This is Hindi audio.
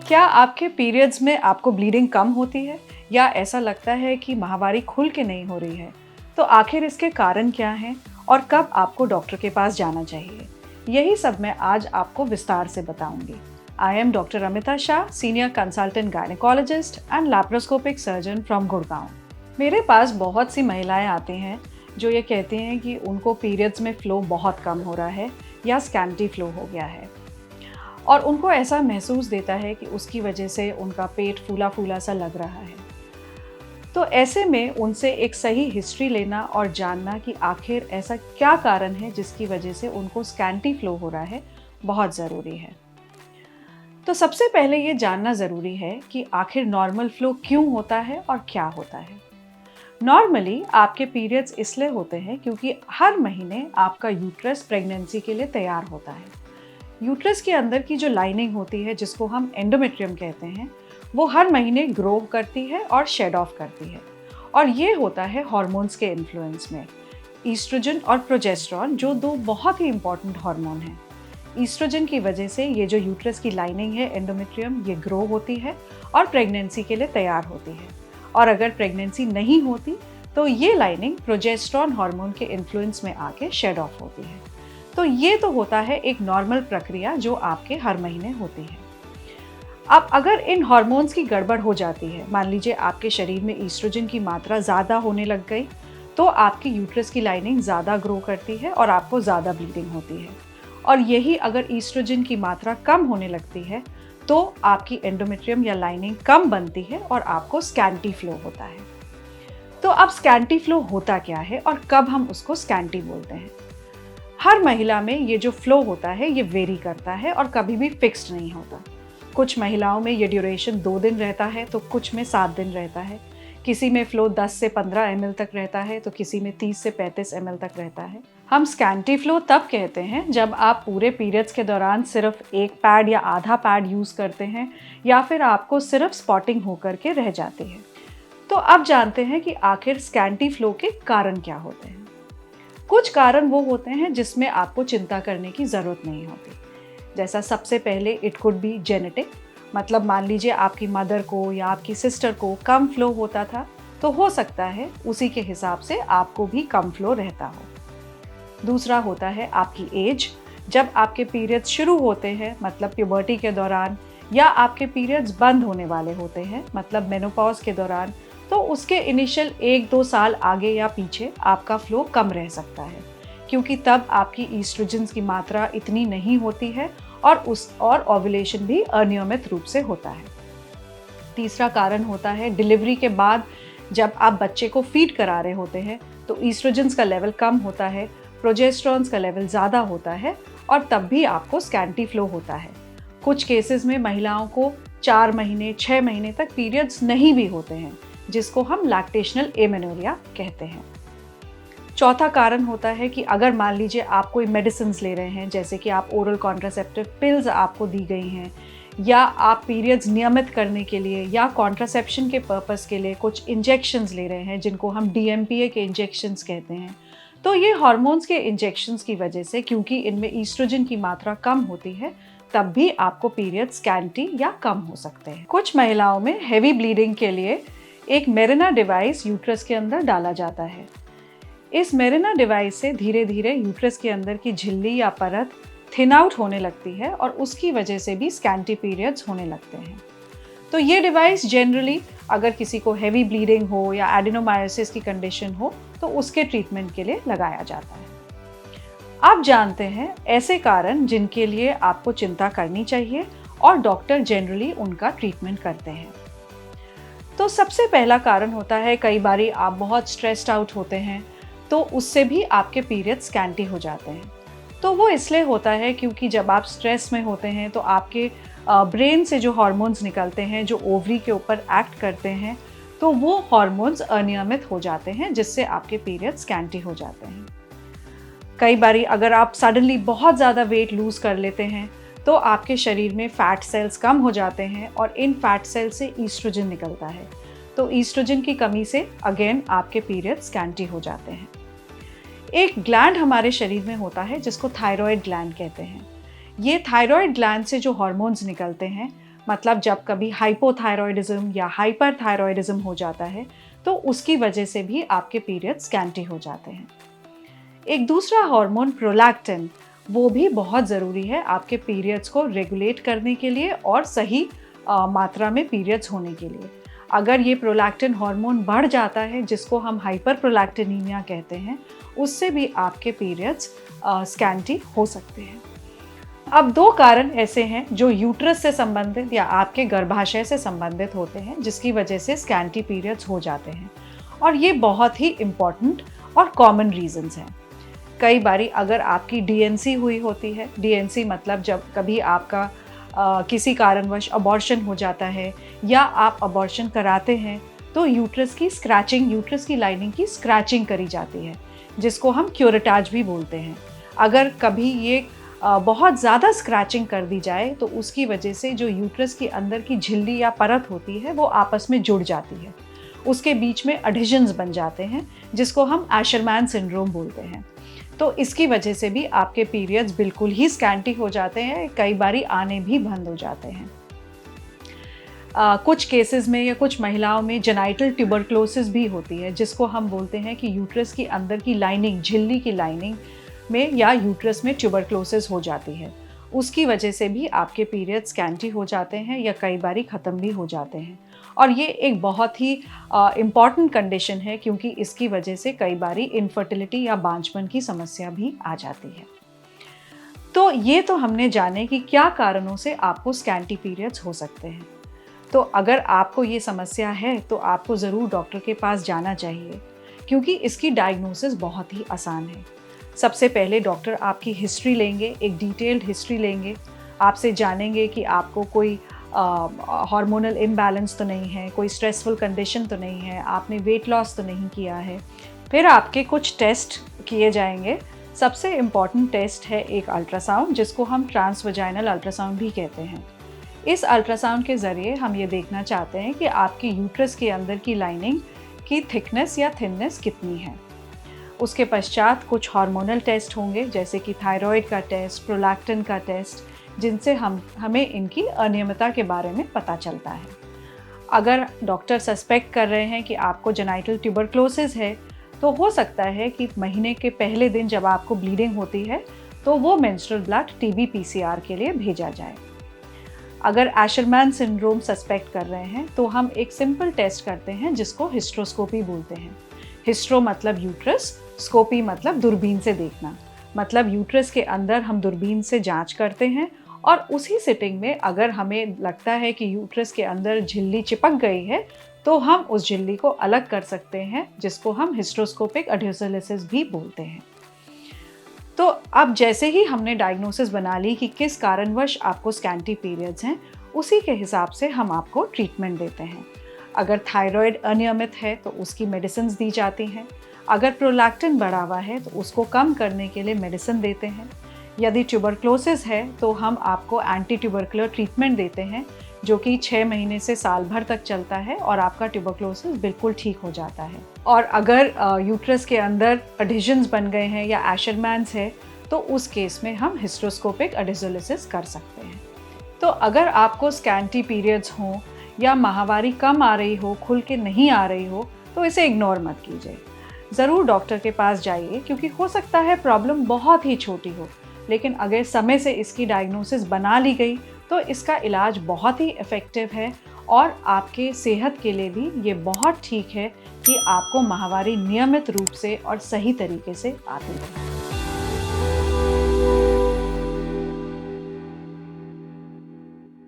क्या आपके पीरियड्स में आपको ब्लीडिंग कम होती है या ऐसा लगता है कि माहवारी खुल के नहीं हो रही है? तो आखिर इसके कारण क्या हैं और कब आपको डॉक्टर के पास जाना चाहिए? यही सब मैं आज आपको विस्तार से बताऊंगी। I am doctor Amita Shah, senior consultant gynaecologist and laparoscopic surgeon from Gurgaon. मेरे पास बहुत सी महिलाएं आती हैं जो ये कहती हैं कि उनको पीरियड्स में फ़्लो बहुत कम हो रहा है या स्कैंटी फ़्लो हो गया है और उनको ऐसा महसूस देता है कि उसकी वजह से उनका पेट फूला फूला सा लग रहा है। तो ऐसे में उनसे एक सही हिस्ट्री लेना और जानना कि आखिर ऐसा क्या कारण है जिसकी वजह से उनको स्कैंटी फ्लो हो रहा है, बहुत ज़रूरी है। तो सबसे पहले ये जानना ज़रूरी है कि आखिर नॉर्मल फ्लो क्यों होता है और क्या होता है। नॉर्मली आपके पीरियड्स इसलिए होते हैं क्योंकि हर महीने आपका यूट्रस प्रेगनेंसी के लिए तैयार होता है। यूट्रस के अंदर की जो लाइनिंग होती है, जिसको हम एंडोमेट्रियम कहते हैं, वो हर महीने ग्रो करती है और शेड ऑफ करती है। और ये होता है हार्मोन्स के इन्फ्लुएंस में। ईस्ट्रोजन और प्रोजेस्टेरॉन जो दो बहुत ही इंपॉर्टेंट हार्मोन हैं। ईस्ट्रोजन की वजह से ये जो यूट्रस की लाइनिंग है एंडोमेट्रियम, ये ग्रो होती है और प्रेगनेंसी के लिए तैयार होती है। और अगर प्रेगनेंसी नहीं होती तो ये लाइनिंग प्रोजेस्टेरॉन हार्मोन के इन्फ्लुएंस में आके शेड ऑफ होती है। तो ये तो होता है एक नॉर्मल प्रक्रिया जो आपके हर महीने होती है। अब अगर इन हार्मोन्स की गड़बड़ हो जाती है, मान लीजिए आपके शरीर में ईस्ट्रोजन की मात्रा ज़्यादा होने लग गई, तो आपकी यूट्रस की लाइनिंग ज़्यादा ग्रो करती है और आपको ज़्यादा ब्लीडिंग होती है। और यही अगर ईस्ट्रोजन की मात्रा कम होने लगती है तो आपकी एंडोमेट्रियम या लाइनिंग कम बनती है और आपको स्कैंटी फ्लो होता है। तो अब स्कैंटी फ्लो होता क्या है और कब हम उसको स्कैंटी बोलते हैं? हर महिला में ये जो फ्लो होता है ये वेरी करता है और कभी भी फिक्स्ड नहीं होता। कुछ महिलाओं में ये ड्यूरेशन 2 दिन रहता है तो कुछ में 7 दिन रहता है। किसी में फ्लो 10 से 15 ml तक रहता है तो किसी में 30 से 35 ml तक रहता है। हम स्कैंटी फ्लो तब कहते हैं जब आप पूरे पीरियड्स के दौरान सिर्फ एक पैड या आधा पैड यूज़ करते हैं या फिर आपको सिर्फ स्पॉटिंग होकर के रह जाती है। तो अब जानते हैं कि आखिर स्कैंटी फ्लो के कारण क्या होते हैं। कुछ कारण वो होते हैं जिसमें आपको चिंता करने की ज़रूरत नहीं होती। जैसा सबसे पहले इट कुड बी जेनेटिक, मतलब मान लीजिए आपकी मदर को या आपकी सिस्टर को कम फ्लो होता था तो हो सकता है उसी के हिसाब से आपको भी कम फ्लो रहता हो। दूसरा होता है आपकी एज। जब आपके पीरियड्स शुरू होते हैं, मतलब प्यूबर्टी के दौरान, या आपके पीरियड्स बंद होने वाले होते हैं, मतलब मेनोपॉज के दौरान, तो उसके इनिशियल 1-2 साल आगे या पीछे आपका फ्लो कम रह सकता है क्योंकि तब आपकी ईस्ट्रोजन्स की मात्रा इतनी नहीं होती है और ओव्यूलेशन भी अनियमित रूप से होता है। तीसरा कारण होता है डिलीवरी के बाद जब आप बच्चे को फीड करा रहे होते हैं तो ईस्ट्रोजन्स का लेवल कम होता है, प्रोजेस्टेरॉन्स का लेवल ज़्यादा होता है और तब भी आपको स्कैंटी फ्लो होता है। कुछ केसेस में महिलाओं को 4 महीने 6 महीने तक पीरियड्स नहीं भी होते हैं, जिसको हम लैक्टेशनल एमेनोरिया कहते हैं। चौथा कारण होता है कि अगर मान लीजिए आप कोई मेडिसिन्स ले रहे हैं, जैसे कि आप ओरल कॉन्ट्रासेप्टिव पिल्स आपको दी गई हैं, या आप पीरियड्स नियमित करने के लिए या कॉन्ट्रासेप्शन के पर्पस के लिए कुछ इंजेक्शंस ले रहे हैं जिनको हम DMPA के इंजेक्शंस कहते हैं। तो ये हार्मोन्स के इंजेक्शंस की वजह से, क्योंकि इनमें ईस्ट्रोजन की मात्रा कम होती है, तब भी आपको पीरियड स्कैंटी या कम हो सकते हैं। कुछ महिलाओं में हेवी ब्लीडिंग के लिए एक मेरिना डिवाइस यूट्रस के अंदर डाला जाता है। इस मेरिना डिवाइस से धीरे धीरे यूट्रस के अंदर की झिल्ली या परत थिन आउट होने लगती है और उसकी वजह से भी स्कैंटी पीरियड्स होने लगते हैं। तो ये डिवाइस जनरली अगर किसी को हेवी ब्लीडिंग हो या एडिनोमायोसिस की कंडीशन हो तो उसके ट्रीटमेंट के लिए लगाया जाता है। अब जानते हैं ऐसे कारण जिनके लिए आपको चिंता करनी चाहिए और डॉक्टर जनरली उनका ट्रीटमेंट करते हैं। तो सबसे पहला कारण होता है, कई बारी आप बहुत स्ट्रेस्ड आउट होते हैं तो उससे भी आपके पीरियड स्कैंटी हो जाते हैं। तो वो इसलिए होता है क्योंकि जब आप स्ट्रेस में होते हैं तो आपके ब्रेन से जो हार्मोन्स निकलते हैं जो ओवरी के ऊपर एक्ट करते हैं, तो वो हार्मोन्स अनियमित हो जाते हैं जिससे आपके पीरियड स्कैंटी हो जाते हैं। कई बारी अगर आप सडनली बहुत ज़्यादा वेट लूज़ कर लेते हैं तो आपके शरीर में फैट सेल्स कम हो जाते हैं और इन फैट सेल से ईस्ट्रोजन निकलता है। तो ईस्ट्रोजन की कमी से अगेन आपके पीरियड स्कैंटी हो जाते हैं। एक ग्लैंड हमारे शरीर में होता है जिसको थायराइड ग्लैंड कहते हैं। ये थायराइड ग्लैंड से जो हार्मोन्स निकलते हैं मतलब जब कभी हाइपोथायरॉयडिज्म या हाइपरथायरॉयडिज्म हो जाता है तो उसकी वजह से भी आपके पीरियड्स स्कैंटी हो जाते हैं। एक दूसरा हार्मोन प्रोलैक्टिन, वो भी बहुत ज़रूरी है आपके पीरियड्स को रेगुलेट करने के लिए और सही मात्रा में पीरियड्स होने के लिए। अगर ये प्रोलैक्टिन हार्मोन बढ़ जाता है, जिसको हम हाइपरप्रोलैक्टिनीमिया कहते हैं, उससे भी आपके पीरियड्स स्कैंटी हो सकते हैं। अब दो कारण ऐसे हैं जो यूट्रस से संबंधित या आपके गर्भाशय से संबंधित होते हैं, जिसकी वजह से स्कैंटी पीरियड्स हो जाते हैं, और ये बहुत ही इम्पॉर्टेंट और कॉमन रीजंस हैं। कई बारी अगर आपकी डीएनसी हुई होती है, डीएनसी मतलब जब कभी आपका किसी कारणवश अबॉर्शन हो जाता है या आप अबॉर्शन कराते हैं तो यूट्रस की लाइनिंग की स्क्रैचिंग करी जाती है, जिसको हम क्यूरेटाज भी बोलते हैं। अगर कभी ये बहुत ज़्यादा स्क्रैचिंग कर दी जाए तो उसकी वजह से जो यूट्रस के अंदर की झिल्ली या परत होती है वो आपस में जुड़ जाती है, उसके बीच में एडहेजन्स बन जाते हैं, जिसको हम एशरमैन सिंड्रोम बोलते हैं। तो इसकी वजह से भी आपके पीरियड्स बिल्कुल ही स्कैंटी हो जाते हैं, कई बारी आने भी बंद हो जाते हैं। कुछ केसेस में या कुछ महिलाओं में जेनाइटल ट्यूबरक्लोसिस भी होती है, जिसको हम बोलते हैं कि यूट्रस की अंदर की लाइनिंग, झिल्ली की लाइनिंग में या यूट्रस में ट्यूबरक्लोसिस हो जाती है। उसकी वजह से भी आपके पीरियड्स स्कैंटी हो जाते हैं या कई बारी ख़त्म भी हो जाते हैं, और ये एक बहुत ही इम्पॉर्टेंट कंडीशन है, क्योंकि इसकी वजह से कई बारी इनफर्टिलिटी या बांझपन की समस्या भी आ जाती है। तो ये तो हमने जाने कि क्या कारणों से आपको स्कैंटी पीरियड्स हो सकते हैं। तो अगर आपको ये समस्या है तो आपको ज़रूर डॉक्टर के पास जाना चाहिए, क्योंकि इसकी डायग्नोसिस बहुत ही आसान है। सबसे पहले डॉक्टर आपकी हिस्ट्री लेंगे, एक डिटेल्ड हिस्ट्री लेंगे, आपसे जानेंगे कि आपको कोई हार्मोनल इम्बैलेंस तो नहीं है, कोई स्ट्रेसफुल कंडीशन तो नहीं है, आपने वेट लॉस तो नहीं किया है। फिर आपके कुछ टेस्ट किए जाएंगे। सबसे इम्पॉर्टेंट टेस्ट है एक अल्ट्रासाउंड, जिसको हम ट्रांसवजाइनल अल्ट्रासाउंड भी कहते हैं। इस अल्ट्रासाउंड के ज़रिए हम ये देखना चाहते हैं कि आपकी यूट्रस के अंदर की लाइनिंग की थिकनेस या थिननेस कितनी है। उसके पश्चात कुछ हार्मोनल टेस्ट होंगे, जैसे कि थायराइड का टेस्ट, प्रोलैक्टिन का टेस्ट, जिनसे हमें इनकी अनियमितता के बारे में पता चलता है। अगर डॉक्टर सस्पेक्ट कर रहे हैं कि आपको जेनाइटल ट्यूबरक्लोसिस है, तो हो सकता है कि महीने के पहले दिन जब आपको ब्लीडिंग होती है तो वो मेंस्ट्रुअल ब्लड टीबी पीसीआर के लिए भेजा जाए। अगर एशरमैन सिंड्रोम सस्पेक्ट कर रहे हैं तो हम एक सिंपल टेस्ट करते हैं, जिसको हिस्ट्रोस्कोपी बोलते हैं। हिस्ट्रो मतलब यूट्रस, स्कोपी मतलब दूरबीन से देखना। मतलब यूट्रस के अंदर हम दूरबीन से जांच करते हैं, और उसी सिटिंग में अगर हमें लगता है कि यूट्रस के अंदर झिल्ली चिपक गई है तो हम उस झिल्ली को अलग कर सकते हैं, जिसको हम हिस्ट्रोस्कोपिक एडहेसिलिसिस भी बोलते हैं। तो अब जैसे ही हमने डायग्नोसिस बना ली कि किस कारणवश आपको स्कैंटी पीरियड्स हैं, उसी के हिसाब से हम आपको ट्रीटमेंट देते हैं। अगर थायराइड अनियमित है तो उसकी मेडिसिन दी जाती हैं। अगर प्रोलैक्टिन बढ़ा हुआ है तो उसको कम करने के लिए मेडिसिन देते हैं। यदि ट्यूबरक्लोसिस है तो हम आपको एंटी ट्यूबरकुलर ट्रीटमेंट देते हैं, जो कि 6 महीने से साल भर तक चलता है, और आपका ट्यूबरक्लोसिस बिल्कुल ठीक हो जाता है। और अगर यूट्रस के अंदर एडहेजन्स बन गए हैं या एशरमैन्स है, तो उस केस में हम हिस्ट्रोस्कोपिक एडहेसिलिसिस कर सकते हैं। तो अगर आपको स्कैंटी पीरियड्स हों या माहवारी कम आ रही हो, खुल के नहीं आ रही हो, तो इसे इग्नोर मत कीजिए। ज़रूर डॉक्टर के पास जाइए, क्योंकि हो सकता है प्रॉब्लम बहुत ही छोटी हो, लेकिन अगर समय से इसकी डायग्नोसिस बना ली गई तो इसका इलाज बहुत ही इफ़ेक्टिव है, और आपके सेहत के लिए भी ये बहुत ठीक है कि आपको माहवारी नियमित रूप से और सही तरीके से आती रहे।